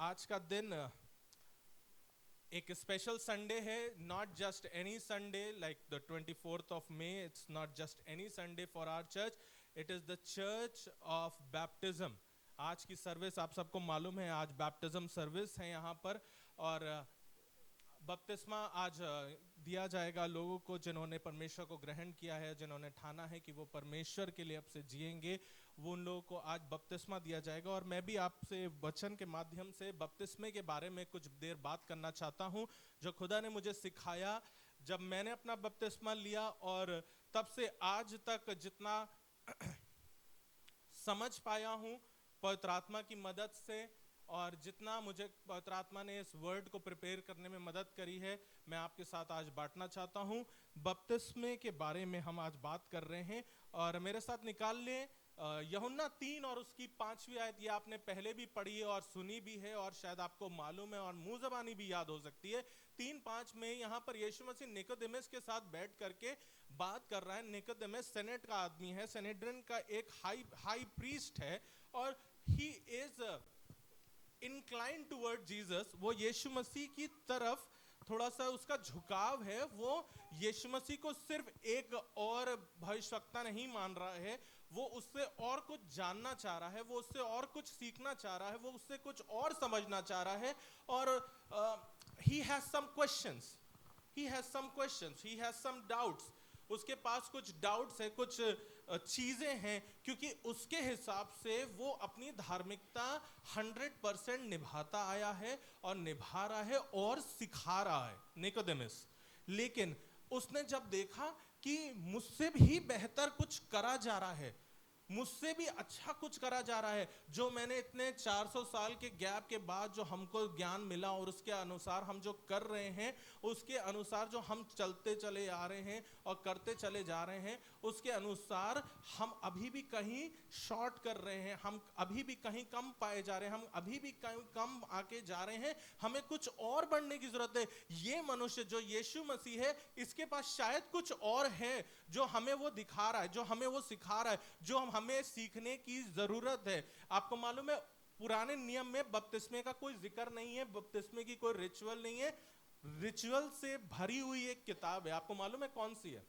आज का दिन एक स्पेशल संडे है. Not just any Sunday like the 24th of May. It's not just any Sunday for our church. It is the church of baptism. आज की service आप सबको मालूम है, आज बैप्टिज्म सर्विस है यहाँ पर. और बपतिस्मा आज दिया जाएगा लोगों को जिन्होंने परमेश्वर को ग्रहण किया है, जिन्होंने ठाना है कि वो परमेश्वर के लिए अब से जिएंगे. वो उन लोगों को आज बपतिस्मा दिया जाएगा. और मैं भी आपसे वचन के माध्यम से बपतिस्मे के बारे में कुछ देर बात करना चाहता हूं, जो खुदा ने मुझे सिखाया जब मैंने अपना बपतिस्मा लिया. और तब से आज तक जितना समझ पाया हूं पवित्र आत्मा की मदद से, और जितना मुझे पवित्र आत्मा ने इस वर्ड को प्रिपेयर करने में मदद करी है, मैं आपके साथ आज बांटना चाहता हूं. बपतिस्मे के बारे में हम आज बात कर रहे हैं. और मेरे साथ निकाल लें यूहन्ना 3 और उसकी 5वीं आयत. ये आपने पहले भी पढ़ी है और सुनी भी है और शायद आपको मालूम है और मुंह ज़बानी भी याद हो सकती है. 3:5 में यहाँ पर यीशु मसीह निकोदेमुस के साथ बैठ करके बात कर रहा है. निकोदेमुस सेनेट का आदमी है, सेनेड्रिन का एक हाई प्रीस्ट है, और he is incline toward Jesus. वो यीशु मसीह की तरफ थोड़ा सा उसका झुकाव है. वो यीशु मसीह को सिर्फ एक और भविष्यवक्ता नहीं मान रहा है, वो उससे और कुछ जानना चाह रहा है, वो उससे और कुछ सीखना चाह रहा है, वो उससे कुछ और समझना चाह रहा है. और he has some questions, he has some questions, he has some doubts. उसके पास कुछ डाउट्स है, कुछ चीजें हैं, क्योंकि उसके हिसाब से वो अपनी धार्मिकता 100% निभाता आया है और निभा रहा है और सिखा रहा है निकोदेमुस. लेकिन उसने जब देखा कि मुझसे भी बेहतर कुछ करा जा रहा है, मुझसे भी अच्छा कुछ करा जा रहा है, जो मैंने इतने 400 साल के गैप के बाद जो हमको ज्ञान मिला और उसके अनुसार हम जो कर रहे हैं, उसके अनुसार जो हम चलते चले आ रहे हैं और करते चले जा रहे हैं, उसके अनुसार हम अभी भी कहीं शॉर्ट कर रहे हैं, हम अभी भी कहीं कम पाए जा रहे हैं, हम अभी भी कहीं कम आके जा रहे हैं. हमें कुछ और बढ़ने की जरूरत है. ये मनुष्य जो यीशु मसीह है, इसके पास शायद कुछ और है जो हमें वो दिखा रहा है, जो हमें वो सिखा रहा है, जो हमें सीखने की जरूरत है. आपको मालूम है पुराने नियम में बपतिस्मे का कोई जिक्र नहीं है, बपतिस्मे की कोई रिचुअल नहीं है. रिचुअल से भरी हुई एक किताब है. आपको मालूम है कौन सी है?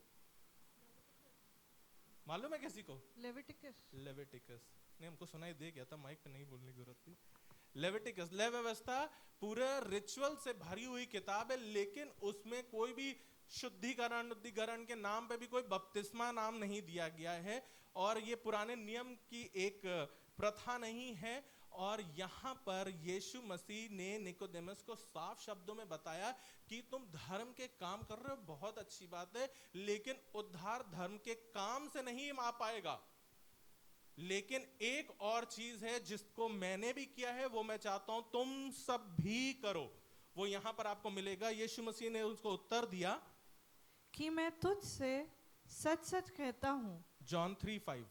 मालूम है किसी को? लेविटिकस. लेविटिकस नहीं, हमको सुनाई दे गया था, माइक पे नहीं बोलने की जरूरत थी. लेविटिकस, ले व्यवस्था, पूरा रिचुअल से भरी हुई किताब है. लेकिन उसमें कोई भी शुद्धिकरण के नाम पे भी कोई बपतिस्मा नाम नहीं दिया गया है, और ये पुराने नियम की एक प्रथा नहीं है. और यहाँ पर यीशु मसीह ने निकोदेमुस को साफ शब्दों में बताया कि तुम धर्म के काम कर रहे हो, बहुत अच्छी बात है, लेकिन उद्धार धर्म के काम से नहीं आ पाएगा. लेकिन एक और चीज है जिसको मैंने भी किया है, वो मैं चाहता हूं तुम सब भी करो. वो यहां पर आपको मिलेगा. यीशु मसीह ने उसको उत्तर दिया कि मैं तुझसे सच सच कहता हूँ. जॉन 3:5.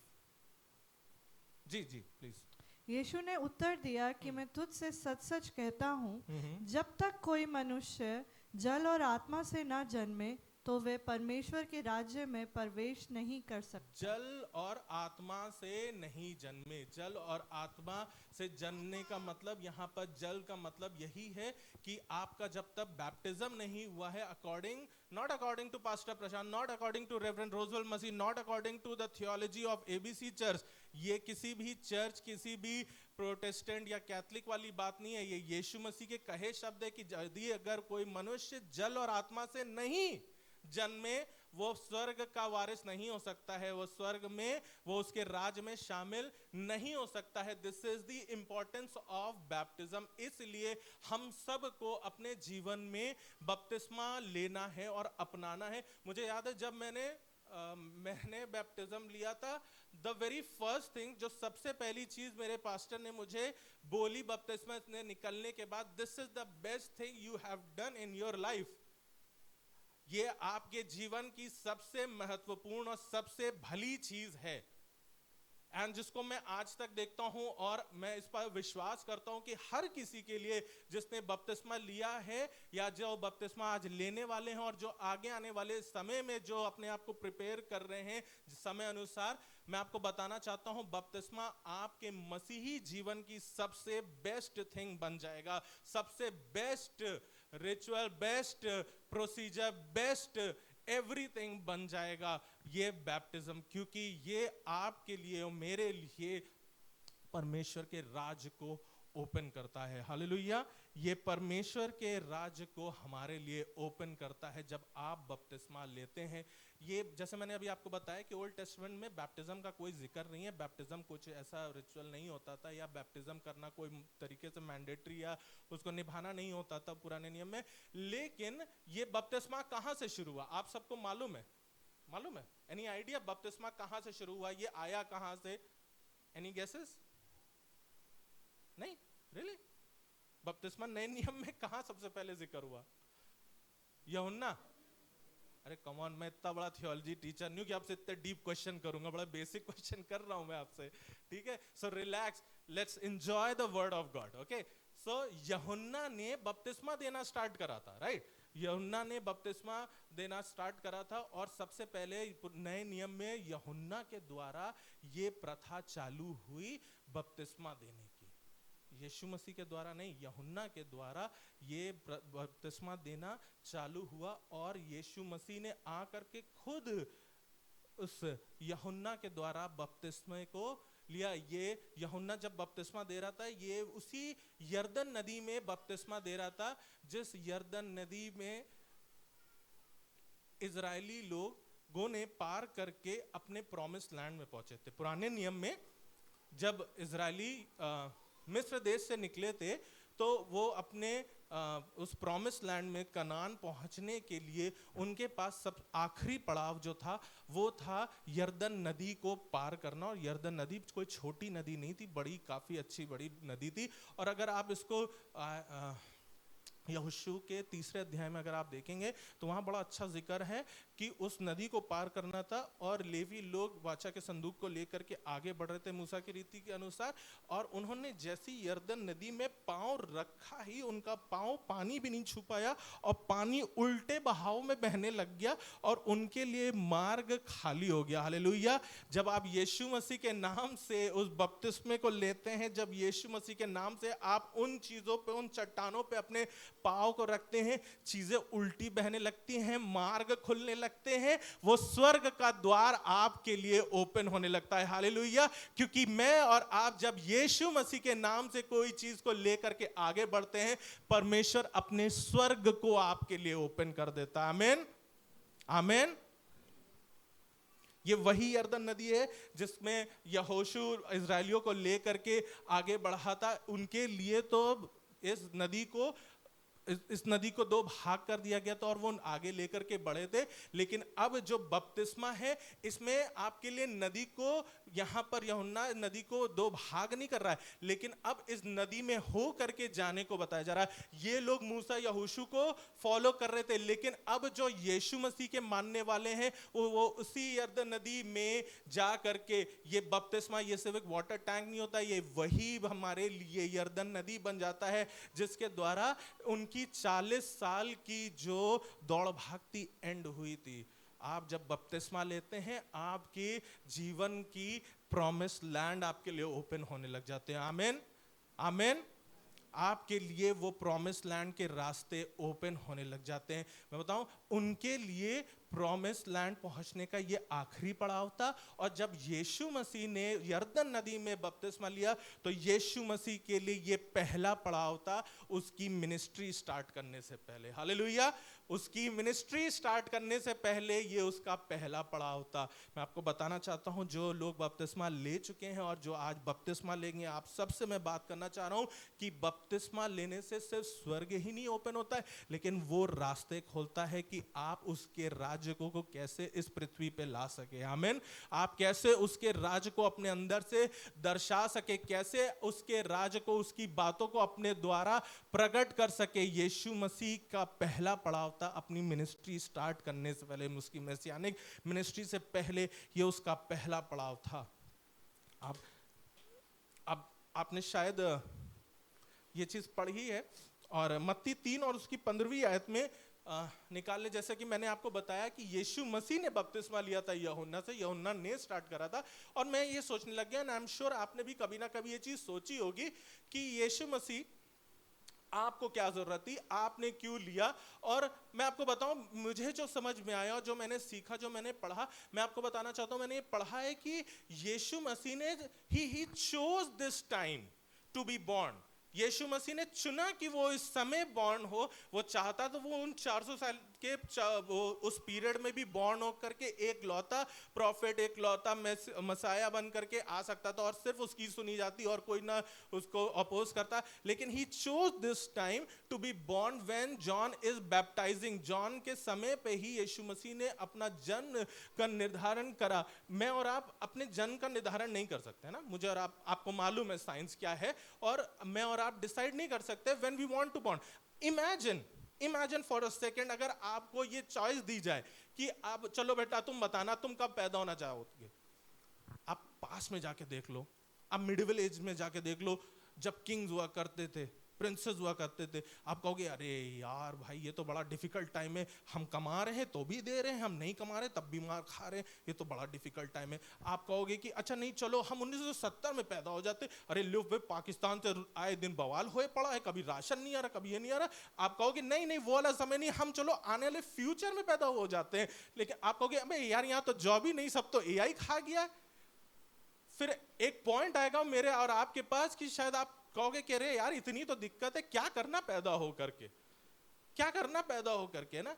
Ji ji please. यीशु ने उत्तर दिया कि मैं तुझसे सच सच कहता हूँ, जब तक कोई मनुष्य जल और आत्मा से ना जन्मे तो वे परमेश्वर के राज्य में प्रवेश नहीं कर सकते. जल और आत्मा से नहीं जन्मे. जल और आत्मा से जन्मने का मतलब, यहाँ पर जल का मतलब यही है कि आपका जब तक बैप्टिज्म नहीं हुआ है, not according to Pastor Prashant, not according to Reverend Roswell Masih, not according to the theology of ABC Church. ये किसी भी चर्च, किसी भी प्रोटेस्टेंट या कैथलिक वाली बात नहीं है. ये यीशु मसीह के कहे शब्द है कि यदि अगर कोई मनुष्य जल और आत्मा से नहीं जन्मे, वो स्वर्ग का वारिस नहीं हो सकता है, वो स्वर्ग में, वो उसके राज में शामिल नहीं हो सकता है. This is the importance of baptism. इसलिए हम सब को अपने जीवन में बपतिस्मा लेना है और अपनाना है. मुझे याद है जब मैंने बैप्टिज्म लिया था, द वेरी फर्स्ट थिंग, जो सबसे पहली चीज मेरे पास्टर ने मुझे बोली बपतिस्मा ने निकलने के बाद, this is the best thing you have done in your life. ये आपके जीवन की सबसे महत्वपूर्ण और सबसे भली चीज है. एंड जिसको मैं आज तक देखता हूं और मैं इस पर विश्वास करता हूं कि हर किसी के लिए जिसने बपतिस्मा लिया है या जो बपतिस्मा आज लेने वाले हैं और जो आगे आने वाले समय में जो अपने आप को प्रिपेयर कर रहे हैं समय अनुसार, मैं आपको बताना चाहता हूं बपतिस्मा आपके मसीही जीवन की सबसे बेस्ट थिंग बन जाएगा, सबसे best ritual, best procedure, best everything बन जाएगा ये बैप्टिज्म, क्योंकि ये आपके लिए और मेरे लिए परमेश्वर के राज्य को ओपन करता है। हालेलुया। ये परमेश्वर के राज्य को हमारे लिए ओपन करता है जब आप बपतिस्मा लेते हैं। ये जैसे मैंने अभी आपको बताया कि ओल्ड टेस्टामेंट में बैप्टिज्म का कोई जिक्र नहीं है, बैप्टिज्म कुछ ऐसा रिचुअल नहीं होता था, या बैप्टिज्म करना कोई तरीके से मैंडेटरी या उसको निभाना नहीं होता था पुराने नियम में। लेकिन ये बपतिस्मा कहां से शुरू हुआ आप सबको मालूम है? मालूम है? एनी आइडिया बपतिस्मा कहां से शुरू हुआ, ये आया कहां से? Any guesses? नहीं? रियली? बपतिस्मा नए नियम में कहां सबसे पहले जिक्र हुआ? यूहन्ना? अरे कम ऑन, मैं इतना बड़ा थियोलॉजी टीचर नहीं हूं कि आपसे इतने डीप क्वेश्चन करूंगा, बड़ा बेसिक क्वेश्चन कर रहा हूं मैं आपसे, ठीक है? So relax, let's enjoy the word of God, okay? So Yuhanna ने बपतिस्मा देना स्टार्ट करा था, राइट? यूहन्ना ने बपतिस्मा देना स्टार्ट करा था, और सबसे पहले नए नियम में यूहन्ना के द्वारा ये प्रथा चालू हुई बपतिस्मा देने की। यीशु मसीह के द्वारा नहीं, यूहन्ना के द्वारा ये बपतिस्मा देना चालू हुआ, और यीशु मसीह ने आकर के खुद उस यूहन्ना के द्वारा बपतिस्मे को लिया। ये यूहन्ना जब बपतिस्मा दे रहा था, ये उसी यरदन नदी में बपतिस्मा दे रहा था जिस यरदन नदी में इजरायली लोगों ने पार करके अपने प्रॉमिस लैंड में पहुंचे थे। पुराने नियम में जब इजरायली मिस्र देश से निकले थे, तो वो अपने उस प्रॉमिस लैंड में कनान पहुंचने के लिए उनके पास सब आखिरी पड़ाव जो था वो था यरदन नदी को पार करना। और यरदन नदी कोई छोटी नदी नहीं थी, बड़ी, काफी अच्छी बड़ी नदी थी। और अगर आप इसको यहोशू के 3 अध्याय में अगर आप देखेंगे तो वहां बड़ा अच्छा जिक्र है कि उस नदी को पार करना था, और लेवी लोग वाचा के संदूक को लेकर के आगे बढ़ रहे थे मूसा की रीति के अनुसार, और उन्होंने जैसी यरदन नदी में पांव रखा ही उनका पांव पानी भी नहीं छू पाया, और पानी उल्टे बहाव में बहने लग गया, और उनके लिए मार्ग खाली हो गया। हालेलुया। जब आप यीशु मसीह के नाम से उस बपतिस्मे को लेते हैं, जब यीशु मसीह के नाम से आप उन चीजों पे, उन चट्टानों पे अपने पांव को रखते हैं, चीजें उल्टी बहने लगती हैं, मार्ग खुलने लगते हैं, वो स्वर्ग का द्वार आपके लिए ओपन होने लगता है। हालेलुया। क्योंकि मैं और आप जब यीशु मसीह के नाम से कोई चीज को लेकर के आगे बढ़ते हैं, परमेश्वर अपने स्वर्ग को आपके लिए ओपन कर देता है। आमीन, आमीन। ये वही यरदन नदी है जिसमें यहोशू इजरायलियों को लेकर के आगे बढ़ा था। उनके लिए तो इस नदी को 2 भाग कर दिया गया था, और वो आगे लेकर के बढ़े थे। लेकिन अब जो बपतिस्मा है, इसमें आपके लिए नदी को, यहां पर यूहन्ना नदी को 2 भाग नहीं कर रहा है, लेकिन अब इस नदी में हो करके जाने को बताया जा रहा है। ये लोग मूसा यहोशू को फॉलो कर रहे थे, लेकिन अब जो यीशु मसीह के मानने वाले हैं वो उसी यरदन नदी में जा करके, ये बपतिस्मा ये सिर्फ एक वाटर टैंक नहीं होता, ये वही हमारे लिए यरदन नदी बन जाता है जिसके द्वारा उनकी 40 साल की जो दौड़ भागती एंड हुई थी। आप जब बपतिस्मा लेते हैं, आपके जीवन की प्रॉमिस लैंड आपके लिए ओपन होने लग जाते हैं। आमीन, आमीन। आपके लिए वो प्रॉमिस लैंड के रास्ते ओपन होने लग जाते हैं। मैं बताऊं, उनके लिए प्रॉमिस लैंड पहुंचने का ये आखिरी पड़ाव था। और जब यीशु मसीह ने यरदन नदी में बपतिस्मा लिया, तो यीशु मसीह के लिए ये पहला पड़ाव था उसकी मिनिस्ट्री स्टार्ट करने से पहले। हालेलुया। उसकी मिनिस्ट्री स्टार्ट करने से पहले ये उसका पहला पड़ाव था। मैं आपको बताना चाहता हूं, जो लोग बपतिस्मा ले चुके हैं और जो आज बपतिस्मा लेंगे, आप सबसे मैं बात करना चाह रहा हूं कि बपतिस्मा लेने से सिर्फ स्वर्ग ही नहीं ओपन होता है, लेकिन वो रास्ते खोलता है कि आप उसके राज्य को कैसे इस पृथ्वी पे ला सके। आमीन। आप कैसे उसके राज्य को अपने अंदर से दर्शा सके, कैसे उसके राज्य को, उसकी बातों को अपने द्वारा प्रकट कर सके। यीशु मसीह का पहला पड़ाव था अपनी मिनिस्ट्री स्टार्ट करने से पहले, उसकी मैसियानिक मिनिस्ट्री से पहले ये उसका पहला पड़ाव था। अब आपने शायद ये चीज पढ़ी है, और मत्ती 3 और उसकी 15वीं आयत में निकाल ले। जैसे कि मैंने आपको बताया कि यीशु मसीह ने बपतिस्मा लिया था यूहन्ना से, यूहन्ना ने स्टार्ट करा था। और मैं ये सोचने लग गया, आई एम श्योर आपने भी कभी ना कभी ये चीज सोची होगी कि यीशु मसीह आपको क्या जरूरत थी, आपने क्यों लिया। और मैं आपको बताऊं, मुझे जो समझ में आया और जो मैंने सीखा, जो मैंने पढ़ा, मैं आपको बताना चाहता हूं। मैंने ये पढ़ा है कि यीशु मसीह ने ही chose this time to be born. Yeshu Masih ने चुना कि वो इस समय बॉर्न हो। वो चाहता तो वो उन 400 साल के वो उस पीरियड में भी बॉर्न होकर के एक लौता प्रॉफिट, एक लौता मसाया बन करके आ सकता था और सिर्फ उसकी सुनी जाती और कोई ना उसको अपोज करता। लेकिन he chose this time to be born when John is baptising. John के समय पे ही यीशु मसीह ने अपना जन्म का निर्धारण करा। मैं और आप अपने जन्म का निर्धारण नहीं कर सकते ना। मुझे और आपको मालूम है साइंस क्या है, और मैं और आप डिसाइड नहीं कर सकते when we want to born. Imagine for a second, अगर आपको ये चॉइस दी जाए कि आप चलो बेटा तुम बताना तुम कब पैदा होना चाहोगे। आप पास में जाके देख लो, आप मिडिवल एज में जाके देख लो, जब किंग्स हुआ करते थे, प्रिंसेस हुआ करते थे। आप कहोगे अरे यार भाई ये तो बड़ा डिफिकल्ट टाइम है, हम कमा रहे हैं तो भी दे रहे हैं, हम नहीं कमा रहे तब भी मार खा रहे हैं, ये तो बड़ा डिफिकल्ट टाइम है। आप कहोगे कि अच्छा नहीं चलो हम 1970 में पैदा हो जाते, अरे लो वे पाकिस्तान से आए दिन बवाल होए पड़ा है, कभी राशन नहीं आ रहा, कभी ये नहीं आ रहा। आप कहोगे नहीं नहीं वो वाला समय नहीं, हम चलो आने वाले फ्यूचर में पैदा हो जाते हैं। लेकिन आप कहोगे अबे यार यहाँ तो जॉब ही नहीं, सब तो एआई खा गया है। फिर एक पॉइंट आएगा मेरे और आपके पास कि शायद आप कहोगे कि अरे यार इतनी तो दिक्कत है, क्या करना पैदा हो करके, क्या करना पैदा हो करके ना।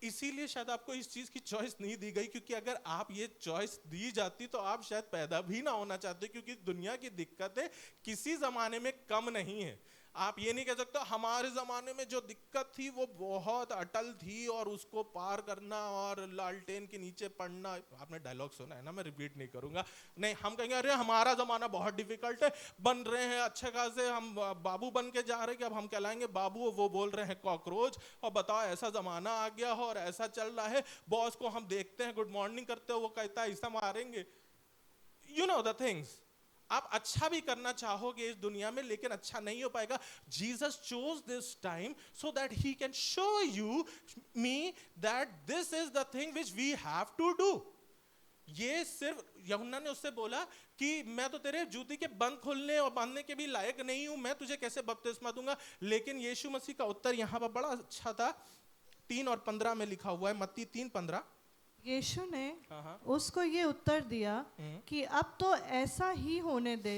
इसीलिए शायद आपको इस चीज की चॉइस नहीं दी गई, क्योंकि अगर आप ये चॉइस दी जाती तो आप शायद पैदा भी ना होना चाहते, क्योंकि दुनिया की दिक्कतें किसी जमाने में कम नहीं है। आप ये नहीं कह सकते हमारे जमाने में जो दिक्कत थी वो बहुत अटल थी और उसको पार करना और लालटेन के नीचे पड़ना। आपने डायलॉग सुना है ना, मैं रिपीट नहीं करूंगा। नहीं, हम कहेंगे अरे हमारा जमाना बहुत डिफिकल्ट है, बन रहे हैं अच्छे खासे, हम बाबू बन के जा रहे हैं कि अब हम कहलाएंगे बाबू, वो बोल रहे हैं कॉकरोच। और बताओ ऐसा जमाना आ गया हो और ऐसा चल रहा है, बॉस को हम देखते हैं गुड मॉर्निंग करते हो, वो कहता है ऐसा मारेंगे। You know the things. आप अच्छा भी करना चाहोगे इस दुनिया में, लेकिन अच्छा नहीं हो पाएगा। Jesus chose this time so that he can show you me that this is the thing which we have to do. ये सिर्फ यूहन्ना ने उससे बोला कि मैं तो तेरे जूती के बंद खोलने और बांधने के भी लायक नहीं हूं, मैं तुझे कैसे बपतिस्मा दूंगा। लेकिन यीशु मसीह का उत्तर यहां पर बड़ा अच्छा था। 3 और 15 में लिखा हुआ है, मत्ती 3:15। यीशु ने उसको ये उत्तर दिया कि अब तो ऐसा ही होने दे,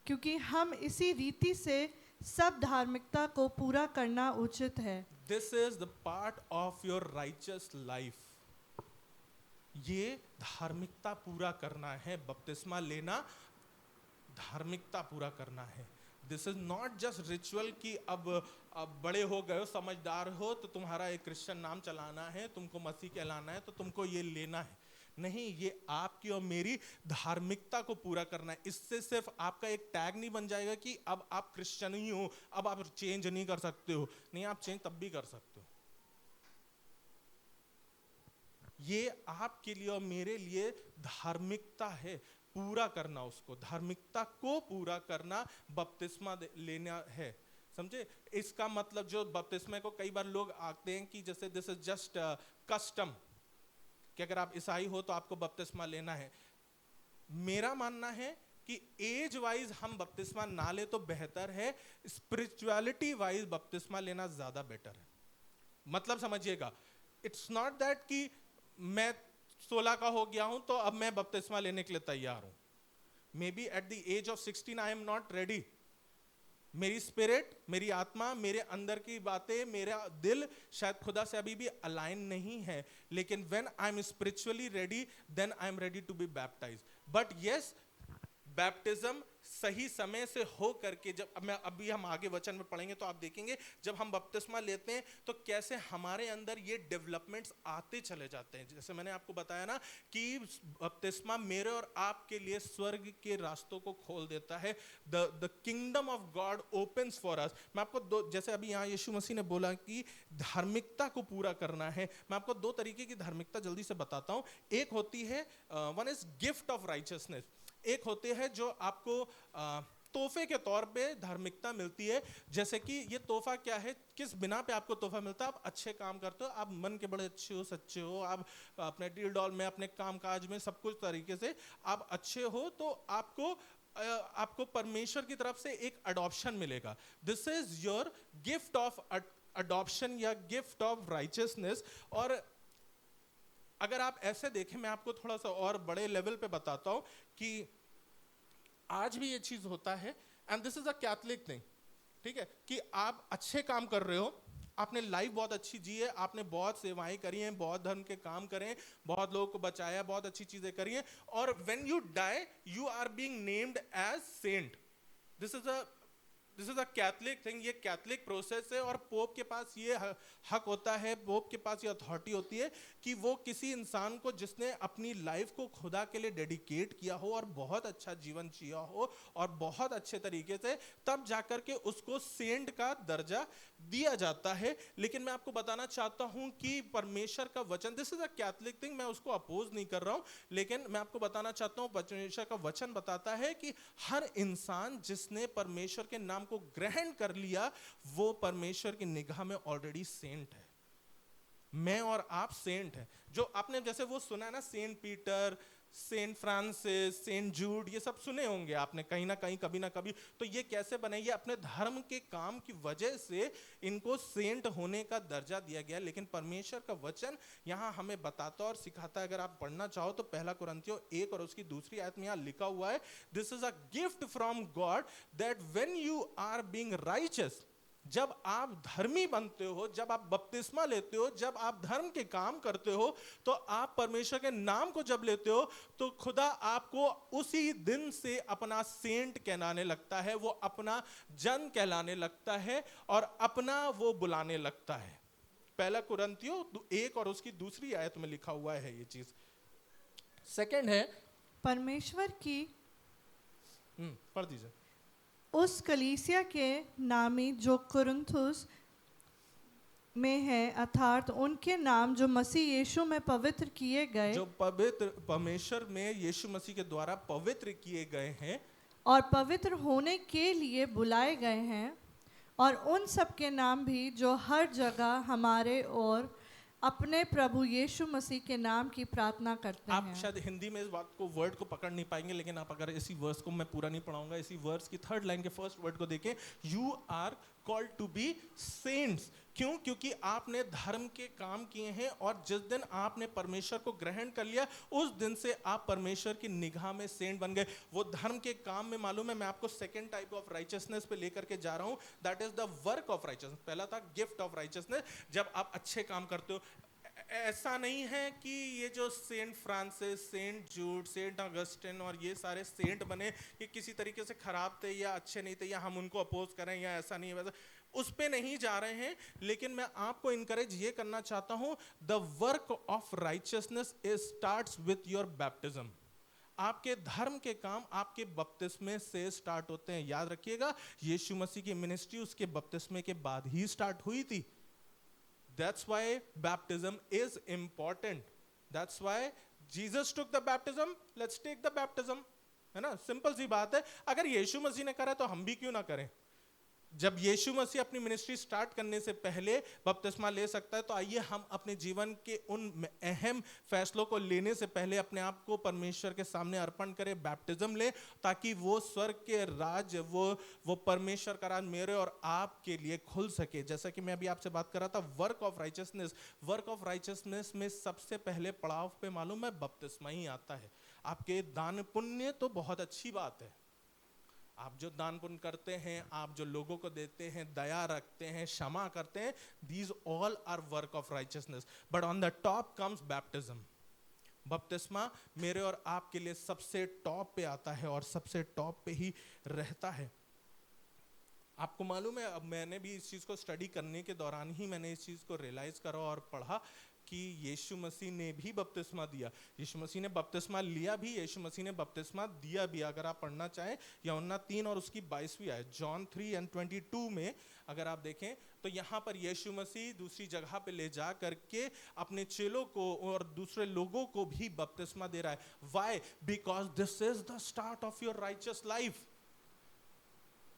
क्योंकि हम इसी रीति से सब धार्मिकता को पूरा करना उचित है। This is the part of your righteous life. ये धार्मिकता पूरा करना है, बपतिस्मा लेना धार्मिकता पूरा करना है। This is not just ritual कि अब बड़े हो गए हो, समझदार हो, तो तुम्हारा एक क्रिश्चियन नाम चलाना है, तुमको मसीह कहलाना है, तो तुमको ये लेना है। नहीं, ये आपकी और मेरी धार्मिकता को पूरा करना है। इससे सिर्फ आपका एक टैग नहीं बन जाएगा कि अब आप क्रिश्चियन ही हो, अब आप चेंज नहीं कर सकते हो। नहीं, आप चेंज तब भी कर सकते हो। ये आपके लिए और मेरे लिए धार्मिकता है, पूरा करना उसको, धार्मिकता को पूरा करना बपतिस्मा लेना है। समझे? इसका मतलब जो बपतिस्मा को कई बार लोग आते हैं कि जैसे दिस इज जस्ट कस्टम, कि अगर आप ईसाई हो तो आपको बपतिस्मा लेना है। मेरा मानना है कि एज वाइज हम बपतिस्मा ना ले तो बेहतर है, स्पिरिचुअलिटी वाइज बपतिस्मा लेना ज्यादा बेटर है। मतलब समझिएगा, इट्स नॉट दैट कि मैं 16 का हो गया हूं तो अब मैं बपतिस्मा लेने के लिए तैयार हूं। May be at the age of 16 I am not ready. मेरी स्पिरिट, मेरी आत्मा, मेरे अंदर की बातें, मेरा दिल शायद खुदा से अभी भी अलाइन नहीं है। लेकिन when I am spiritually ready, then I am ready to be baptise. But yes, baptism सही समय से हो करके, जब अभी हम आगे वचन में पढ़ेंगे तो आप देखेंगे जब हम बपतिस्मा लेते हैं तो कैसे हमारे अंदर ये डेवलपमेंट्स आते चले जाते हैं। जैसे मैंने आपको बताया ना कि बपतिस्मा मेरे और आपके लिए स्वर्ग के रास्तों को खोल देता है। The kingdom of God opens for us. मैं आपको जैसे अभी यहाँ यीशु मसीह ने बोला कि धार्मिकता को पूरा करना है, मैं आपको 2 तरीके की धार्मिकता जल्दी से बताता हूँ। एक होती है one is gift of righteousness, एक होते हैं जो आपको तोहफे के तौर पे धार्मिकता मिलती है। जैसे कि ये तोहफा क्या है, किस बिना पे आपको तोहफा मिलता है? आप अच्छे काम करते हो, आप मन के बड़े अच्छे हो, सच्चे हो, आप अपने डील डॉल में, अपने काम काज में, सब कुछ तरीके से आप अच्छे हो, तो आपको परमेश्वर की तरफ से एक अडॉप्शन मिलेगा। This is your gift of adoption या गिफ्ट ऑफ राइचियसनेस। और अगर आप ऐसे देखें, मैं आपको थोड़ा सा और बड़े लेवल पे बताता हूं कि आज भी ये चीज होता है, and this is a Catholic thing, ठीक है, कि आप अच्छे काम कर रहे हो, आपने लाइफ बहुत अच्छी जी है, आपने बहुत सेवाएं करी हैं, बहुत धर्म के काम करे, बहुत लोगों को बचाया, बहुत अच्छी चीजें करी हैं, और when you die you are being named as saint. This is a Catholic thing, ये कैथलिक प्रोसेस है। और पोप के पास ये हक होता है, पोप के पास ये अथॉरिटी होती है कि वो किसी इंसान को जिसने अपनी लाइफ को खुदा के लिए डेडिकेट किया हो और बहुत अच्छा जीवन जिया हो और बहुत अच्छे तरीके से, तब जाकर के उसको सेंट का दर्जा दिया जाता है। लेकिन मैं आपको बताना चाहता हूं कि परमेश्वर का वचन, this is a Catholic thing, मैं उसको अपोज नहीं कर रहा हूं, लेकिन मैं आपको बताना चाहता हूं परमेश्वर का वचन बताता है कि हर इंसान जिसने परमेश्वर के नाम को ग्रहण कर लिया, वो परमेश्वर की निगाह में ऑलरेडी सेंट है। मैं और आप सेंट हैं। जो आपने जैसे वो सुना है ना, saint Peter, saint Francis, saint Jude, ये सब सुने होंगे आपने कहीं ना कहीं, कभी ना कभी। तो ये कैसे बने? ये अपने धर्म के काम की वजह से इनको सेंट होने का दर्जा दिया गया। लेकिन परमेश्वर का वचन यहाँ हमें बताता और सिखाता है। अगर आप पढ़ना चाहो तो 1 कुरिन्थियों 1 और उसकी दूसरी आयत में यहाँ लिखा हुआ है, this is a gift from God that when you are being righteous, जब आप धर्मी बनते हो, जब आप बपतिस्मा लेते हो, जब आप धर्म के काम करते हो, तो आप परमेश्वर के नाम को जब लेते हो, तो खुदा आपको उसी दिन से अपना सेंट कहलाने लगता है, वो अपना जन कहलाने लगता है और अपना वो बुलाने लगता है। 1 कुरिन्थियों 1 और उसकी दूसरी आयत में लिखा हुआ है ये चीज। सेकंड है, परमेश्वर की पढ़ दीजिए। उस कलीसिया के नामी जो कुरिन्थुस में है, अर्थात उनके नाम जो मसीह यीशु में पवित्र किए गए, जो पवित्र परमेश्वर में यीशु मसीह के द्वारा पवित्र किए गए हैं और पवित्र होने के लिए बुलाए गए हैं, और उन सब के नाम भी जो हर जगह हमारे और अपने प्रभु यीशु मसीह के नाम की प्रार्थना करते आप हैं। शायद हिंदी में इस बात को, वर्ड को पकड़ नहीं पाएंगे, लेकिन आप अगर इसी वर्स को, मैं पूरा नहीं पढ़ाऊंगा, इसी वर्स की 3rd लाइन के फर्स्ट वर्ड को देखें, you are called to be saints. क्यों? क्योंकि आपने धर्म के काम किए हैं, और जिस दिन आपने परमेश्वर को ग्रहण कर लिया, उस दिन से आप परमेश्वर की निगाह में सेंट बन गए। वो धर्म के काम में, मालूम है, मैं आपको सेकंड टाइप ऑफ राइचियसनेस पे लेकर के जा रहा हूं, that is the work of righteousness. पहला था गिफ्ट ऑफ राइचियसनेस, जब आप अच्छे काम करते हो। ऐसा नहीं है कि ये जो saint Francis, saint Jude, saint Augustine और ये सारे सेंट बने, ये किसी तरीके से खराब थे या अच्छे नहीं थे, या हम उनको अपोज करें, या ऐसा नहीं है वैसा, उस पे नहीं जा रहे हैं। लेकिन मैं आपको इनकरेज ये करना चाहता हूं, the work of righteousness starts with your baptism. आपके धर्म के काम आपके बपतिस्मे से स्टार्ट होते हैं। याद रखिएगा, यीशु मसीह की मिनिस्ट्री उसके बपतिस्मे के बाद ही स्टार्ट हुई थी। That's why baptism is important. That's why Jesus took the baptism. Let's take the baptism. है ना? सिंपल सी बात है। अगर यीशु मसीह ने करा तो हम भी क्यों ना करें? जब यीशु मसीह अपनी मिनिस्ट्री स्टार्ट करने से पहले बपतिस्मा ले सकता है, तो आइए हम अपने जीवन के उन अहम फैसलों को लेने से पहले अपने आप को परमेश्वर के सामने अर्पण करें, बैप्टिज्म लें, ताकि वो स्वर्ग के राज, वो परमेश्वर का राज मेरे और आपके लिए खुल सके। जैसा कि मैं अभी आपसे बात कर रहा था, work of righteousness, work of righteousness में सबसे पहले पड़ाव पे, मालूम है, बपतिस्मा ही आता है। आपके दान पुण्य तो बहुत अच्छी बात है, आप जो दान पुण्य करते हैं, आप जो लोगों को देते हैं, दया रखते हैं, क्षमा करते हैं, these all are work of righteousness. But on the top comes baptism. बपतिस्मा मेरे और आपके लिए सबसे टॉप पे आता है और सबसे टॉप पे ही रहता है। आपको मालूम है, अब मैंने भी इस चीज़ को स्टडी करने के दौरान ही मैंने इस चीज़ को रियलाइज़ करा और पढ़ा कि यीशु मसीह ने भी बपतिस्मा दिया। यीशु मसीह ने बपतिस्मा लिया भी, यीशु मसीह ने बपतिस्मा दिया भी। अगर आप पढ़ना चाहें, यूहन्ना 3 और उसकी 22वीं आयत, जॉन 3:22 में अगर आप देखें, तो यहाँ पर यीशु मसीह दूसरी जगह पे ले जा करके अपने चेलों को और दूसरे लोगों को भी बपतिस्मा दे रहा है। Why? Because this is the start of your righteous life.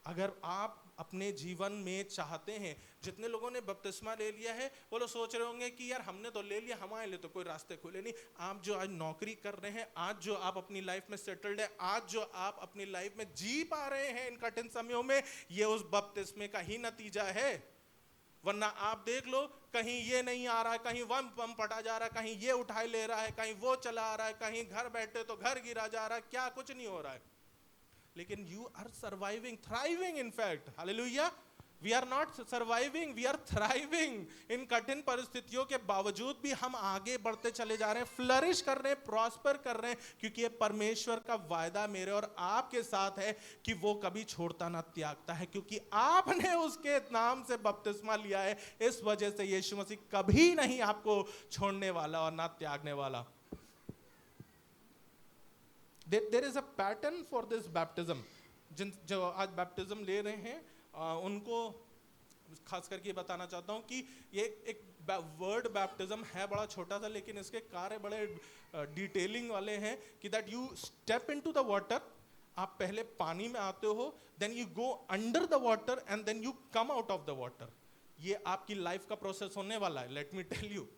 अगर आप अपने जीवन में चाहते हैं, जितने लोगों ने बपतिस्मा ले लिया है वो लोग सोच रहे होंगे कि यार हमने तो ले लिया, हमारे लिए तो कोई रास्ते खुले नहीं। आप जो आज नौकरी कर रहे हैं, आज जो आप अपनी लाइफ में सेटल्ड है, आज जो आप अपनी लाइफ में जी पा रहे हैं इन कठिन समयों में, ये उस बपतिस्मे का ही नतीजा है। वरना आप देख लो, कहीं ये नहीं आ रहा है, कहीं वम पम पटा जा रहा है, कहीं ये उठाई ले रहा है, कहीं वो चला आ रहा है, कहीं घर बैठे तो घर गिरा जा रहा है, क्या कुछ नहीं हो रहा है। लेकिन you are surviving, thriving in fact, hallelujah. We are not surviving, we are thriving. इन कठिन परिस्थितियों के बावजूद भी हम आगे बढ़ते चले जा रहे हैं, फ्लरिश कर रहे हैं, प्रॉस्पर कर रहे हैं, क्योंकि ये परमेश्वर का वायदा मेरे और आपके साथ है कि वो कभी छोड़ता ना त्यागता है, क्योंकि आपने उसके नाम से बपतिस्मा लिया है। इस वजह से यीशु मसीह कभी नहीं आपको छोड़ने वाला और ना त्यागने वाला। There is a pattern for this baptism. जो आज बैप्टिज्म ले रहे हैं उनको खास करके ये बताना चाहता हूँ कि ये एक वर्ड बैप्टिज्म है बड़ा छोटा सा, लेकिन इसके कार्य बड़े डिटेलिंग वाले हैं कि that you step into the water, आप पहले पानी में आते हो, then you go under the water and then you come out of the water. ये आपकी लाइफ का प्रोसेस होने वाला है। लेट मी टेल यू,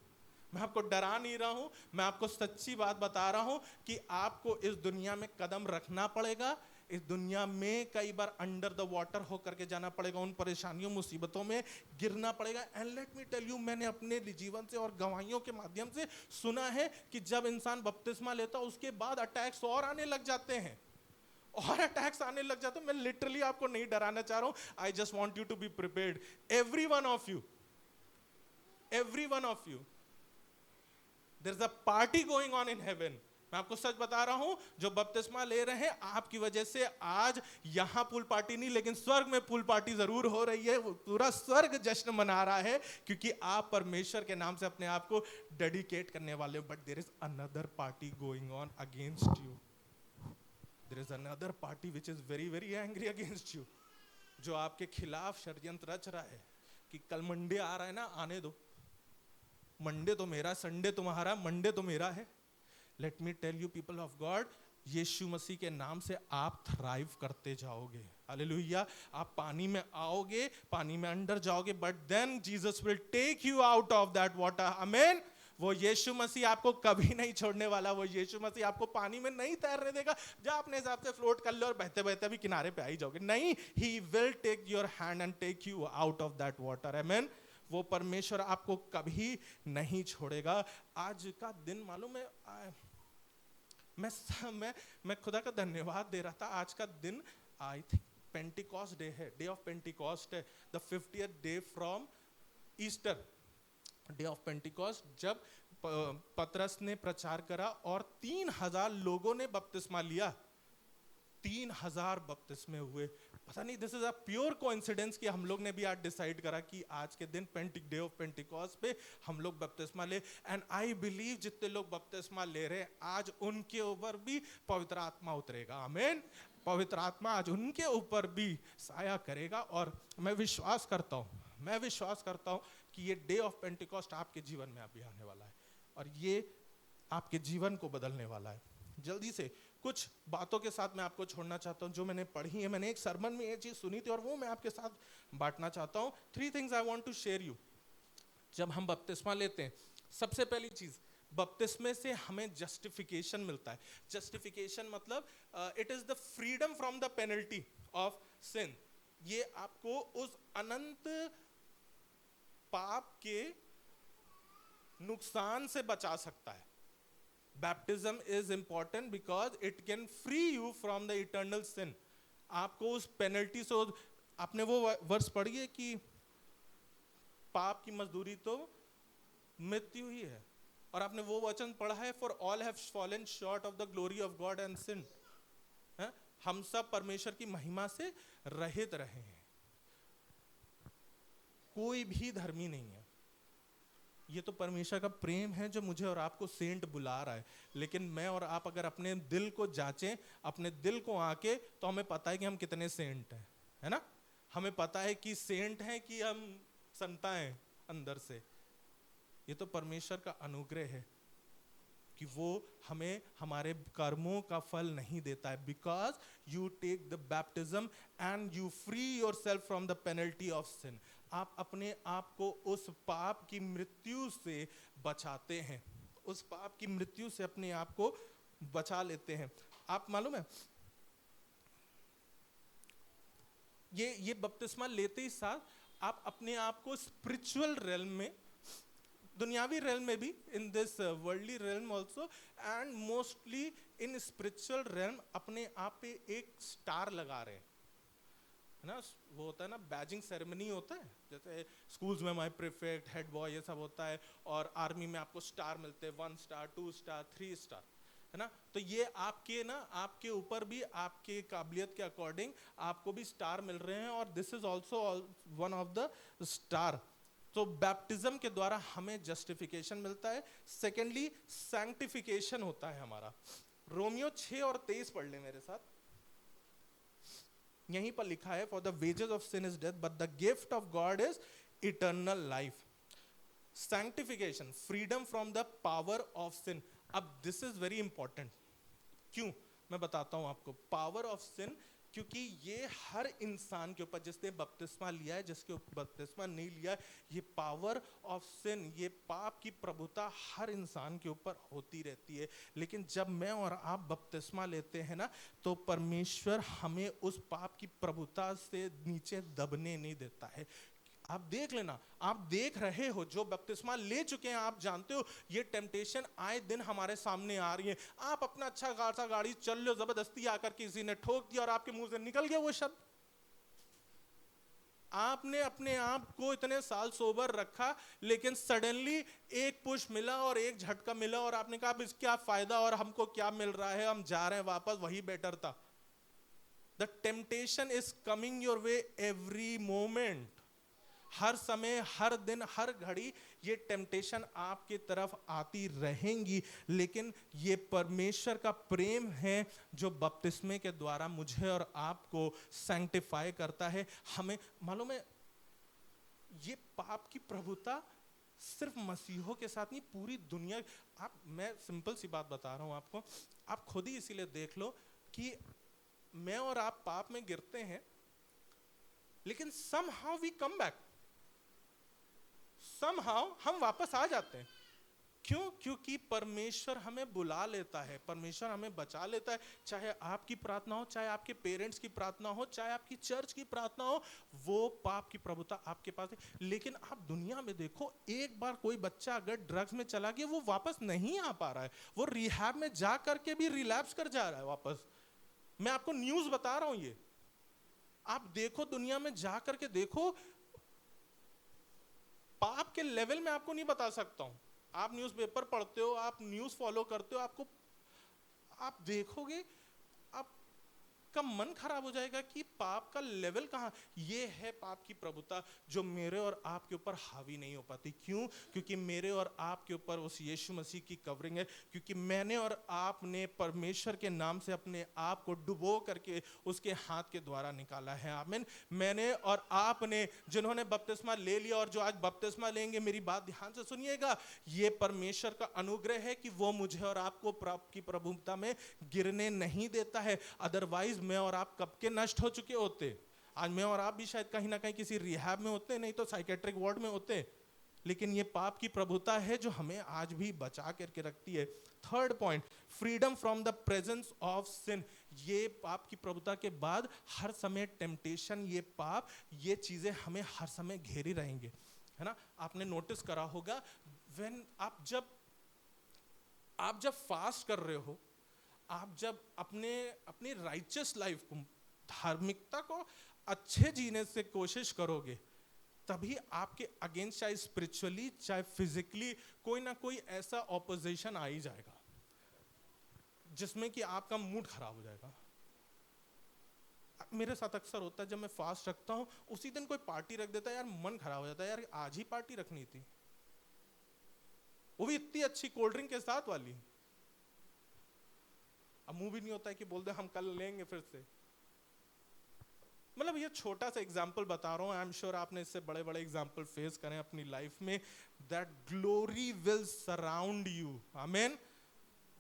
मैं आपको डरा नहीं रहा हूं, मैं आपको सच्ची बात बता रहा हूं कि आपको इस दुनिया में कदम रखना पड़ेगा। इस दुनिया में कई बार अंडर द वाटर होकर के जाना पड़ेगा, उन परेशानियों मुसीबतों में गिरना पड़ेगा। And let me tell you, मैंने अपने जीवन से और गवाहियों के माध्यम से सुना है कि जब इंसान बपतिस्मा लेता है उसके बाद अटैक्स और आने लग जाते हैं, और अटैक्स आने लग जाते हैं। मैं लिटरली आपको नहीं डराना चाह रहा हूं, I just want you to be prepared, every one of you, every one of you. There is a party going on in heaven. मैं आपको सच बता रहा हूं, जो बपतिस्मा ले रहे हैं आपकी वजह से आज यहां पूल पार्टी नहीं, लेकिन स्वर्ग में पूल पार्टी जरूर हो रही है। वो पूरा स्वर्ग जश्न मना रहा है, क्योंकि आप परमेश्वर के नाम से अपने आप को डेडिकेट करने वाले हो। But there is another party going on against you. There is another party which is very very angry against you, जो आपके खिलाफ षड्यंत्र रच रहा है कि कल मंडे आ रहा है ना, आने दो, मंडे तो मेरा, संडे तुम्हारा, मंडे तो मेरा है। Let me tell you people of God, Yeshu Masih के नाम से आप थ्राइव करते जाओगे। हालेलुया। आप पानी में आओगे, पानी में अंदर जाओगे, but then Jesus will take you out of that water. Amen. वो यीशु मसीह आपको कभी नहीं छोड़ने वाला। वो यीशु मसीह आपको पानी में नहीं तैरने देगा, जब अपने हिसाब से फ्लोट कर लो और बहते बहते भी किनारे पे आ ही जाओगे। नहीं, he will take your hand and take you out of that water. Amen. वो परमेश्वर आपको कभी नहीं छोड़ेगा। आज का दिन मालूम है, मैं खुदा का धन्यवाद दे रहा था। आज का दिन आई थिंक पेंटिकॉस्ट डे है, डे ऑफ पेंटिकॉस्ट है, the 50th day from Easter, day of Pentecost, जब पतरस ने प्रचार करा और 3000 लोगों ने बपतिस्मा लिया। 3000 बपतिस्मे हुए। पता नहीं, this is a pure coincidence कि हम लोग ने भी आज डिसाइड करा कि आज के दिन डे ऑफ पेंटिकॉस्ट पे हम लोग बपतिस्मा ले। एंड आई बिलीव जितने लोग बपतिस्मा ले रहे हैं आज उनके ऊपर भी पवित्र आत्मा उतरेगा। आमीन। पवित्र आत्मा आज उनके ऊपर भी साया करेगा। और मैं विश्वास करता हूं कि ये डे ऑफ पेंटिकॉस्ट आपके जीवन में अभी आने वाला है और ये आपके जीवन को बदलने वाला है। जल्दी से कुछ बातों के साथ मैं आपको छोड़ना चाहता हूं जो मैंने पढ़ी है। मैंने एक सरमन में ये चीज सुनी थी और वो मैं आपके साथ बांटना चाहता हूं। 3 things I want to share you. जब हम बपतिस्मा लेते हैं, सबसे पहली चीज, बपतिस्मे से हमें जस्टिफिकेशन मिलता है। जस्टिफिकेशन मतलब it is the freedom from the penalty of sin. ये आपको उस अनंत पाप के नुकसान से बचा सकता है। Baptism is important because it can free you from the eternal sin. आपको उस पेनल्टी से, आपने वो वर्स पढ़ी है कि पाप की मजदूरी तो मृत्यु ही है, और आपने वो वचन पढ़ा है for all have fallen short of the glory of God and sin। हम सब परमेश्वर की महिमा से रहित रहे हैं। कोई भी धर्मी नहीं है। ये तो परमेश्वर का प्रेम है जो मुझे और आपको सेंट बुला रहा है। लेकिन मैं और आप अगर अपने दिल को जांचें, अपने दिल को आके, तो हमें पता है कि हम कितने सेंट हैं, है ना। हमें पता है कि सेंट हैं कि हम संता हैं अंदर से। ये तो परमेश्वर का अनुग्रह है कि वो हमें हमारे कर्मों का फल नहीं देता है. Because you take the baptism and you free your self from the penalty of sin. आप अपने आप को उस पाप की मृत्यु से बचाते हैं, उस पाप की मृत्यु से अपने आप को बचा लेते हैं. आप मालूम है ये बपतिस्मा लेते ही साथ आप अपने आप को स्पिरिचुअल रेल्म में, दुनियावी रेल्म में भी, in this worldly realm also and mostly in spiritual realm, अपने आप पे एक स्टार लगा रहे हैं, है ना. वो होता है ना, बैजिंग सेरेमनी होता है, जैसे स्कूल्स में माय प्रीफेक्ट, हेड बॉय, ये सब होता है. और आर्मी में आपको स्टार मिलते हैं, 1 स्टार 2 स्टार 3 स्टार, है ना. तो ये आपके ना, आपके ऊपर भी आपके काबिलियत के अकॉर्डिंग आपको भी स्टार मिल रहे हैं. और this is also one of the star. तो बैप्टिज्म के द्वारा हमें जस्टिफिकेशन मिलता है. सेकेंडली सैंक्टिफिकेशन होता है हमारा. रोमियो 6 और 23 पढ़ ले मेरे साथ. यहीं पर लिखा है, for the wages of sin is death but the gift of God is eternal life. Sanctification, freedom from the power of sin. अब दिस इज वेरी इंपॉर्टेंट. क्यों, मैं बताता हूं आपको. पावर ऑफ सिन, क्योंकि ये हर इंसान के ऊपर, जिसने बपतिस्मा लिया है, जिसके बपतिस्मा नहीं लिया है, ये पावर ऑफ सिन, ये पाप की प्रभुता हर इंसान के ऊपर होती रहती है. लेकिन जब मैं और आप बपतिस्मा लेते हैं ना, तो परमेश्वर हमें उस पाप की प्रभुता से नीचे दबने नहीं देता है. आप देख लेना, आप देख रहे हो, जो बपतिस्मा ले चुके हैं, आप जानते हो ये टेम्पटेशन आए दिन हमारे सामने आ रही है. आप अपना अच्छा खासा गाड़ी चल लो, जबरदस्ती आकर किसी ने ठोक दिया और आपके मुंह से निकल गया वो शब्द. आपने अपने आप को इतने साल सोबर रखा, लेकिन सडनली एक पुश मिला और एक झटका मिला और आपने कहा अब इसका फायदा और हमको क्या मिल रहा है, हम जा रहे हैं वापस, वही बेटर था. The temptation is coming your way every moment. हर समय, हर दिन, हर घड़ी ये टेम्पटेशन आपकी तरफ आती रहेंगी. लेकिन ये परमेश्वर का प्रेम है जो बपतिस्मे के द्वारा मुझे और आपको सैंक्टिफाई करता है. हमें मालूम है ये पाप की प्रभुता सिर्फ मसीहों के साथ नहीं, पूरी दुनिया. मैं सिंपल सी बात बता रहा हूं आपको. आप खुद ही इसीलिए देख लो कि मैं और आप पाप में गिरते हैं, लेकिन somehow we come back. somehow हम वापस आ जाते हैं. क्यों? क्योंकि परमेश्वर हमें बुला लेता है, परमेश्वर हमें बचा लेता है. चाहे आपकी प्रार्थना हो, चाहे आपके पेरेंट्स की प्रार्थना हो, चाहे आपकी चर्च की प्रार्थना हो, वो पाप की प्रभुता आपके पास है. लेकिन आप दुनिया में देखो, एक बार कोई बच्चा अगर ड्रग्स में चला गया, वो वापस नहीं आ पा रहा है. वो रिहैब में जा करके भी रिलैप्स कर जा रहा है वापस. मैं आपको न्यूज बता रहा हूं ये. आप देखो, दुनिया में जा करके देखो, पाप के लेवल में आपको नहीं बता सकता हूं. आप न्यूज़पेपर पढ़ते हो, आप न्यूज़ फॉलो करते हो, आपको आप देखोगे, आपका मन खराब हो जाएगा कि पाप का लेवल कहां. ये है पाप की प्रभुता जो मेरे और आपके ऊपर हावी नहीं हो पाती. क्यों? क्योंकि मेरे और आपके ऊपर उस यीशु मसीह की कवरिंग है. क्योंकि मैंने और आपने परमेश्वर के नाम से अपने आप को डुबो करके उसके हाथ के द्वारा निकाला है. आमीन. मैंने और आपने जिन्होंने बपतिस्मा ले लिया और जो आज बपतिस्मा लेंगे, मेरी बात ध्यान से सुनिएगा, ये परमेश्वर का अनुग्रह है कि वो मुझे और आपको पाप की प्रभुता में गिरने नहीं देता है. अदरवाइज मैं और आप कब के नष्ट हो चुके होते. आज मैं और आप भी शायद कहीं ना कहीं किसी रिहैब में होते, नहीं तो साइकेट्रिक वार्ड में होते. लेकिन ये पाप की प्रभुता है जो हमें आज भी बचा करके रखती है. Third point, freedom from the presence of sin. ये पाप की प्रभुता के बाद हर समय टेम्पटेशन, ये पाप, ये चीजें हमें हर समय घेरी रहेंगे, है ना. आपने नोटिस करा होगा, व्हेन आप जब फास्ट कर रहे हो, आप जब अपनी राइचियस लाइफ को, धार्मिकता को अच्छे जीने से कोशिश करोगे, तभी आपके अगेंस्ट, चाहे स्पिरिचुअली चाहे फिजिकली, कोई ना कोई ऐसा ऑपोजिशन आ ही जाएगा जिसमें कि आपका मूड खराब हो जाएगा. मेरे साथ अक्सर होता है, जब मैं फास्ट रखता हूं, उसी दिन कोई पार्टी रख देता है, यार मन खराब हो जाता है, यार आज ही पार्टी रखनी थी, वो भी इतनी अच्छी कोल्ड ड्रिंक के साथ वाली. अब मुंह भी नहीं होता है कि बोल दे हम कल लेंगे फिर से. मतलब ये छोटा सा एग्जाम्पल बता रहा हूं. आई एम श्योर आपने इससे बड़े बड़े एग्जाम्पल फेस करें अपनी लाइफ में. That glory will surround you. आमीन.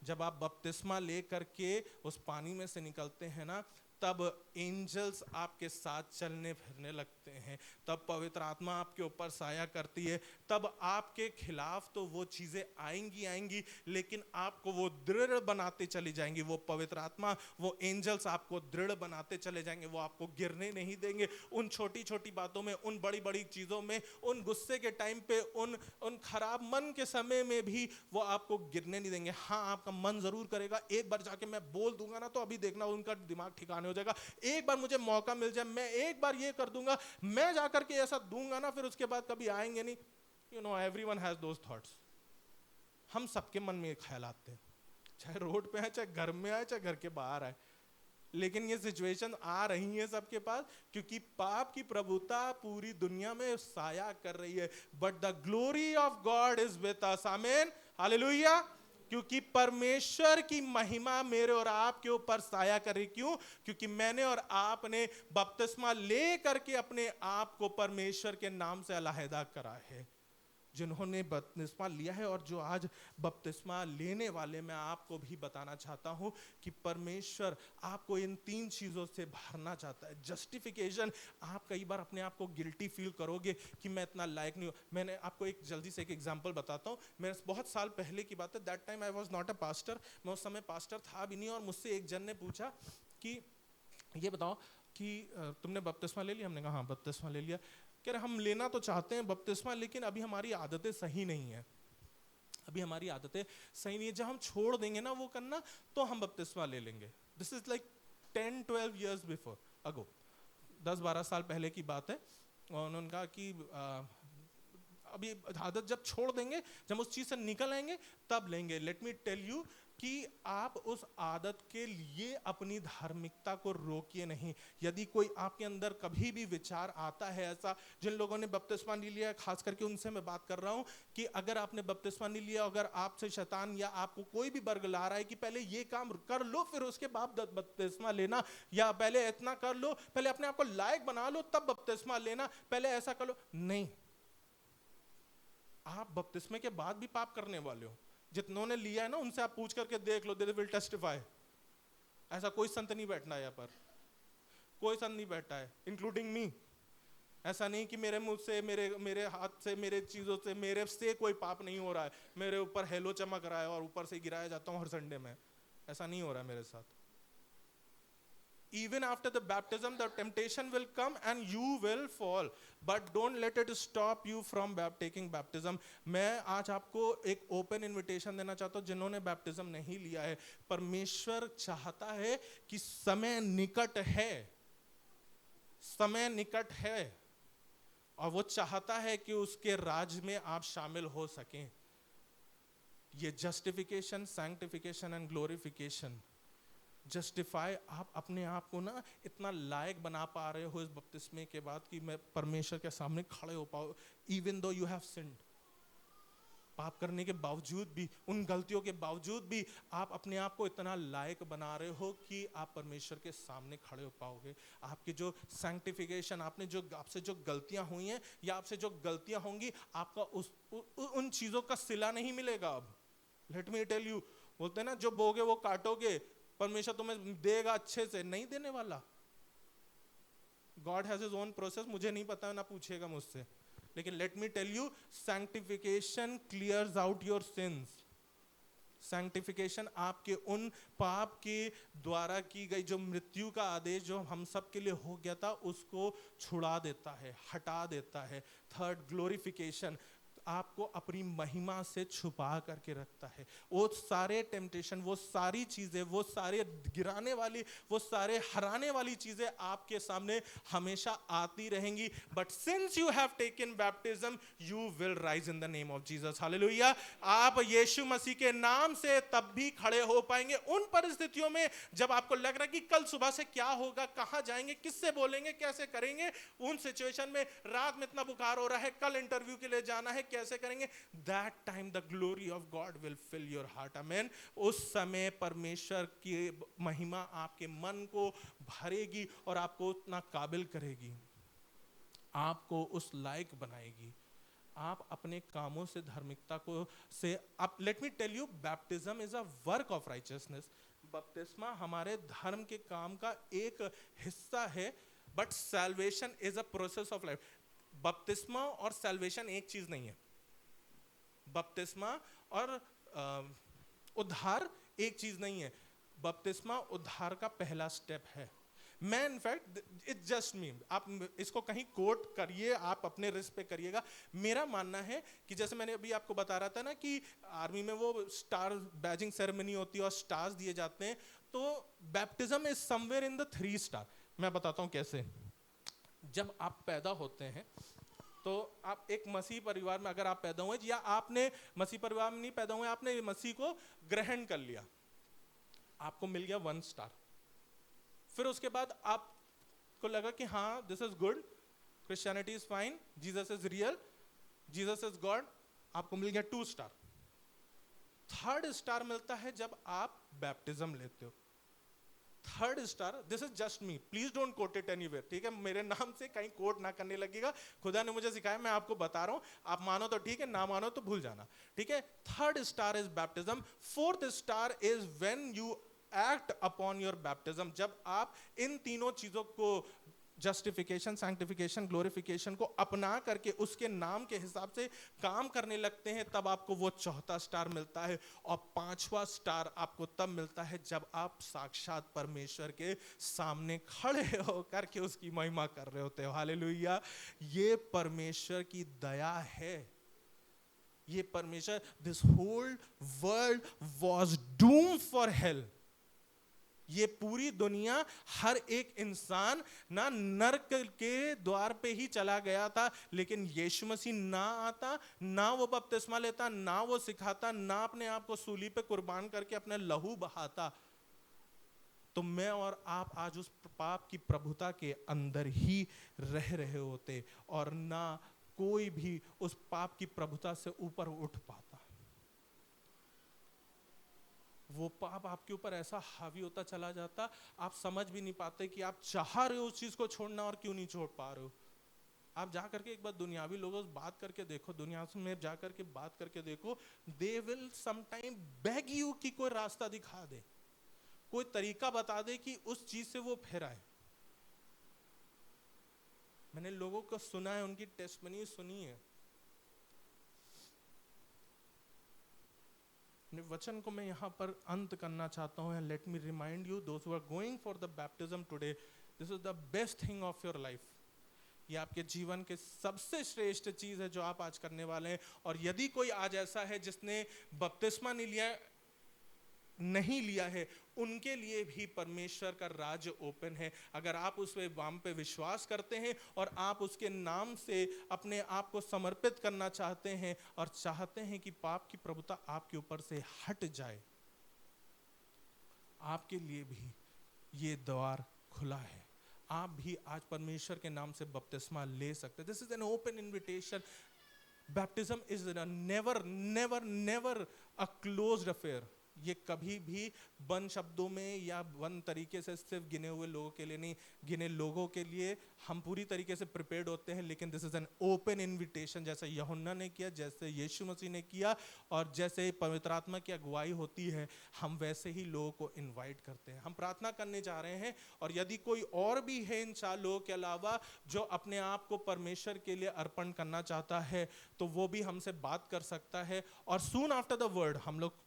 जब आप बपतिस्मा ले करके उस पानी में से निकलते हैं ना, तब एंजल्स आपके साथ चलने फिरने लगते हैं, तब पवित्र आत्मा आपके ऊपर साया करती है, तब आपके खिलाफ तो वो चीज़ें आएंगी, लेकिन आपको वो दृढ़ बनाते चली जाएंगी। वो पवित्र आत्मा, वो एंजल्स आपको दृढ़ बनाते चले जाएंगे, वो आपको गिरने नहीं देंगे। उन छोटी छोटी बातों में, उन बड़ी बड़ी चीज़ों में, उन गुस्से के टाइम पे, उन खराब मन के समय में भी वो आपको गिरने नहीं देंगे। हाँ, आपका मन जरूर करेगा, एक बार जाके मैं बोल दूंगा ना, तो अभी देखना उनका दिमाग ठिकाने हो जाएगा। एक बार मुझे मौका मिल जाए, मैं एक बार ये कर दूंगा, मैं जाकर के ऐसा दूंगा ना, फिर उसके बाद कभी आएंगे नहीं। You know, everyone has those thoughts. हम सबके मन में ये ख्याल आते हैं, चाहे रोड पे आए, चाहे घर में आए, चाहे घर के बाहर आए। लेकिन ये सिचुएशन आ रही है सबके पास, क्योंकि पाप की प्रभुता पूरी दुनिया में साया कर रही है। But the glory of God is with us, आमीन, हालेलुया। क्योंकि परमेश्वर की महिमा मेरे और आपके ऊपर साया कर रही। क्यों? क्योंकि मैंने और आपने बपतिस्मा ले करके अपने आप को परमेश्वर के नाम से अलहदा करा है। जिन्होंने बपतिस्मा लिया है और जो आज बपतिस्मा लेने वाले, मैं आपको भी बताना चाहता हूं कि परमेश्वर आपको इन 3 चीजों से भरना चाहता है। जस्टिफिकेशन, आप कई बार अपने आप को गिल्टी फील करोगे कि मैं इतना लायक नहीं हूं। मैंने आपको एक जल्दी से एक एग्जांपल बताता हूं। मेरे बहुत साल पहले की बात है, that time I was not a pastor, मैं उस समय पास्टर था भी नहीं। और मुझसे एक जन ने पूछा कि ये बताओ कि तुमने बपतिस्मा ले लिया? हमने कहा हाँ बपतिस्मा ले लिया। कह रहे हम लेना तो चाहते हैं बपतिस्मा, लेकिन अभी हमारी आदतें सही नहीं है, अभी हमारी आदतें सही नहीं है। जब हम छोड़ देंगे ना वो करना, तो हम बपतिस्मा ले लेंगे। This is like 10-12 years before ago, 10-12 साल पहले की बात है। और उन्होंने कहा कि अभी आदत जब छोड़ देंगे, जब उस चीज से निकल आएंगे, तब लेंगे। लेट मी टेल यू कि आप उस आदत के लिए अपनी धार्मिकता को रोकिए नहीं। यदि कोई आपके अंदर कभी भी विचार आता है ऐसा, जिन लोगों ने बपतिस्मा नहीं लिया, खास करके उनसे मैं बात कर रहा हूं कि अगर आपने बपतिस्मा नहीं लिया, अगर आपसे शैतान या आपको कोई भी बरगला रहा है कि पहले ये काम कर लो फिर उसके बाद बपतिस्मा लेना, या पहले इतना कर लो, पहले अपने आप को लायक बना लो तब बपतिस्मा लेना, पहले ऐसा कर लो, नहीं। आप बपतिस्मे के बाद भी पाप करने वाले हो। जितनों ने लिया है ना, उनसे आप पूछ करके देख लो, दे विल टेस्टिफाई। ऐसा कोई संत नहीं बैठना है यहाँ पर, कोई संत नहीं बैठा है, इंक्लूडिंग मी। ऐसा नहीं कि मेरे मुंह से, मेरे हाथ से, मेरे चीजों से, मेरे से कोई पाप नहीं हो रहा है, मेरे ऊपर हेलो चमक रहा है और ऊपर से गिराया जाता हूँ हर संडे में। ऐसा नहीं हो रहा है मेरे साथ। Even after the baptism, the temptation will come and you will fall. But don't let it stop you from taking baptism. मैं आज आपको एक open invitation देना चाहता हूँ, जिन्होंने baptism नहीं लिया है। परमेश्वर चाहता है कि समय निकट है, समय निकट है, और वो चाहता है कि उसके राज में आप शामिल हो सकें। ये justification, sanctification and glorification, justify, आप अपने आप को ना इतना लायक बना पा रहे हो इस बपतिस्मे के बाद कि मैं परमेश्वर के सामने खड़े हो पाऊं। Even though you have sinned, पाप करने के बावजूद भी, उन गलतियों के बावजूद भी आप अपने आप को इतना लायक बना रहे हो कि आप परमेश्वर के सामने खड़े हो पाओगे। आपकी जो सैंक्टिफिकेशन, आपने जो आपसे जो गलतियां हुई हैं या आपसे जो गलतियां होंगी, आपका उन चीजों का सिला नहीं मिलेगा अब। लेट मी टेल यू, बोलते हैं ना जो बोगे वो काटोगे, परमेश्वर तुम्हें देगा अच्छे से, नहीं देने वाला। God has his own process, मुझे नहीं पता, ना पूछेगा मुझसे। लेकिन let me tell you, sanctification clears out your sins. Sanctification आपके उन पाप के द्वारा की गई जो मृत्यु का आदेश जो हम सब के लिए हो गया था, उसको छुड़ा देता है, हटा देता है। थर्ड, ग्लोरिफिकेशन आपको अपनी महिमा से छुपा करके रखता है। वो सारे टेम्पटेशन, वो सारी चीजें, वो सारे गिराने वाली, वो सारे हराने वाली चीजें आपके सामने हमेशा आती रहेंगी। But since you have taken baptism, you will rise in the name of Jesus, hallelujah. आप यीशु मसीह के नाम से तब भी खड़े हो पाएंगे उन परिस्थितियों में जब आपको लग रहा है कि कल सुबह से क्या होगा, कहां जाएंगे, किससे बोलेंगे, कैसे करेंगे। उन सिचुएशन में रात में इतना बुखार हो रहा है, कल इंटरव्यू के लिए जाना है, कैसे करेंगे। That time the glory of God will fill your heart, amen. उस समय परमेश्वर की महिमा आपके मन को भरेगी और आपको उतना काबिल करेगी, आपको उस लायक बनाएगी। आप अपने कामों से धार्मिकता को से आप let me tell you, baptism is a work of righteousness. बपतिस्मा हमारे धर्म के काम का एक हिस्सा है, but salvation is a process of life. बपतिस्मा और सैल्वेशन एक चीज नहीं है। बपतिस्मा और उद्धार एक चीज नहीं है। बपतिस्मा उद्धार का पहला स्टेप है। मैं इनफैक्ट इट्स जस्ट मी, आप इसको कहीं कोट करिए, आप अपने रिस्क पे करिएगा। मेरा मानना है कि जैसे मैंने अभी आपको बता रहा था ना कि आर्मी में वो स्टार बैजिंग सेरेमनी होती है और स्टार्स दिए जाते हैं, तो baptism is somewhere in the 3 star. मैं बताता हूं कैसे। जब आप पैदा होते हैं तो आप एक मसीह परिवार में अगर आप पैदा हुए, या आपने मसीह परिवार में नहीं पैदा हुए, आपने मसीह को ग्रहण कर लिया, आपको मिल गया 1 स्टार। फिर उसके बाद आपको लगा कि हाँ this is good, Christianity is fine, Jesus is real, Jesus is God, आपको मिल गया 2 स्टार। 3rd स्टार मिलता है जब आप बैप्टिज्म लेते हो। 3rd star, this is just me, please don't quote it anywhere, ठीक है? मेरे नाम से कहीं कोट ना करने लगेगा, खुदा ने मुझे सिखाया, मैं आपको बता रहा हूं, आप मानो तो ठीक है, ना मानो तो भूल जाना, ठीक है? 3rd star is baptism. 4th star is when you act upon your baptism. जब आप इन तीनों चीजों को, जस्टिफिकेशन, सैंक्टिफिकेशन, ग्लोरिफिकेशन को अपना करके उसके नाम के हिसाब से काम करने लगते हैं, तब आपको वो 4था स्टार मिलता है। और 5वां स्टार आपको तब मिलता है जब आप साक्षात परमेश्वर के सामने खड़े होकर के उसकी महिमा कर रहे होते हो। हालेलुया! ये परमेश्वर की दया है। ये परमेश्वर, this whole world was doomed for hell. ये पूरी दुनिया, हर एक इंसान ना नरक के द्वार पे ही चला गया था, लेकिन यीशु मसीह ना आता, ना वो बपतिस्मा लेता, ना वो सिखाता, ना अपने आप को सूली पे कुर्बान करके अपने लहू बहाता, तो मैं और आप आज उस पाप की प्रभुता के अंदर ही रह रहे होते, और ना कोई भी उस पाप की प्रभुता से ऊपर उठ पाता। वो पाप आपके ऊपर ऐसा हावी होता चला जाता, आप समझ भी नहीं पाते कि आप चाह रहे हो उस चीज को छोड़ना और क्यों नहीं छोड़ पा रहे हो। आप जा करके एक बार दुनियावी लोगों से बात करके देखो, दुनिया में जा करके बात करके देखो, they will sometime beg you कि कोई रास्ता दिखा दे, कोई तरीका बता दे कि उस चीज से वो फिर आए। मैंने लोगों को सुना है, उनकी टेस्टमनी सुनी है। वचन को मैं यहाँ पर अंत करना चाहता हूँ। Let me remind you, those who are going for the baptism today, this is the best thing of your life. ये आपके जीवन के सबसे श्रेष्ठ चीज है जो आप आज करने वाले हैं। और यदि कोई आज ऐसा है जिसने बपतिस्मा नहीं लिया है, उनके लिए भी परमेश्वर का राज्य ओपन है। अगर आप उस नाम पे विश्वास करते हैं और आप उसके नाम से अपने आप को समर्पित करना चाहते हैं और चाहते हैं कि पाप की प्रभुता आपके ऊपर से हट जाए, आपके लिए भी ये द्वार खुला है। आप भी आज परमेश्वर के नाम से बपतिस्मा ले सकते हैं। This is an open invitation. Baptism is never never never a closed affair. ये कभी भी बंद शब्दों में या बंद तरीके से सिर्फ गिने हुए लोगों के लिए नहीं, गिने लोगों के लिए हम पूरी तरीके से प्रिपेयर्ड होते हैं, लेकिन this is an open invitation. जैसे यूहन्ना ने किया, जैसे यीशु मसीह ने किया, और जैसे पवित्र आत्मा की अगुवाई होती है, हम वैसे ही लोगों को इनवाइट करते हैं। हम प्रार्थना करने जा रहे हैं, और यदि कोई और भी है इन 4 लोगों के अलावा जो अपने आप को परमेश्वर के लिए अर्पण करना चाहता है, तो वो भी हमसे बात कर सकता है। और सून आफ्टर द वर्ड हम लोग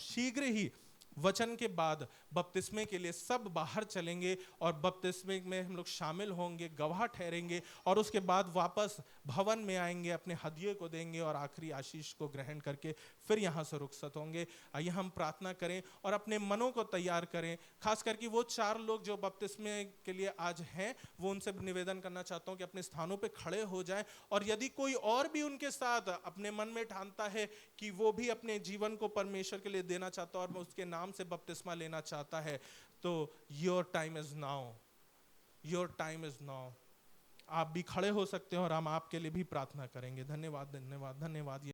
शीघ्र ही वचन के बाद बपतिस्मे के लिए सब बाहर चलेंगे, और बपतिस्मे में हम लोग शामिल होंगे, गवाह ठहरेंगे, और उसके बाद वापस भवन में आएंगे, अपने हदिये को देंगे और आखिरी आशीष को ग्रहण करके फिर यहाँ से रुखसत होंगे। आइए हम प्रार्थना करें और अपने मनों को तैयार करें। खास करके वो 4 लोग जो बपतिस्मे के लिए आज हैं, वो उनसे निवेदन करना चाहता हूँ कि अपने स्थानों पे खड़े हो जाएं। और यदि कोई और भी उनके साथ अपने मन में ठानता है कि वो भी अपने जीवन को परमेश्वर के लिए देना चाहता है और उसके नाम से बपतिस्मा लेना चाहता है, तो your time is now, your time is now. आप भी खड़े हो सकते हो और हम आपके लिए भी प्रार्थना करेंगे। धन्यवाद, धन्यवाद, धन्यवाद।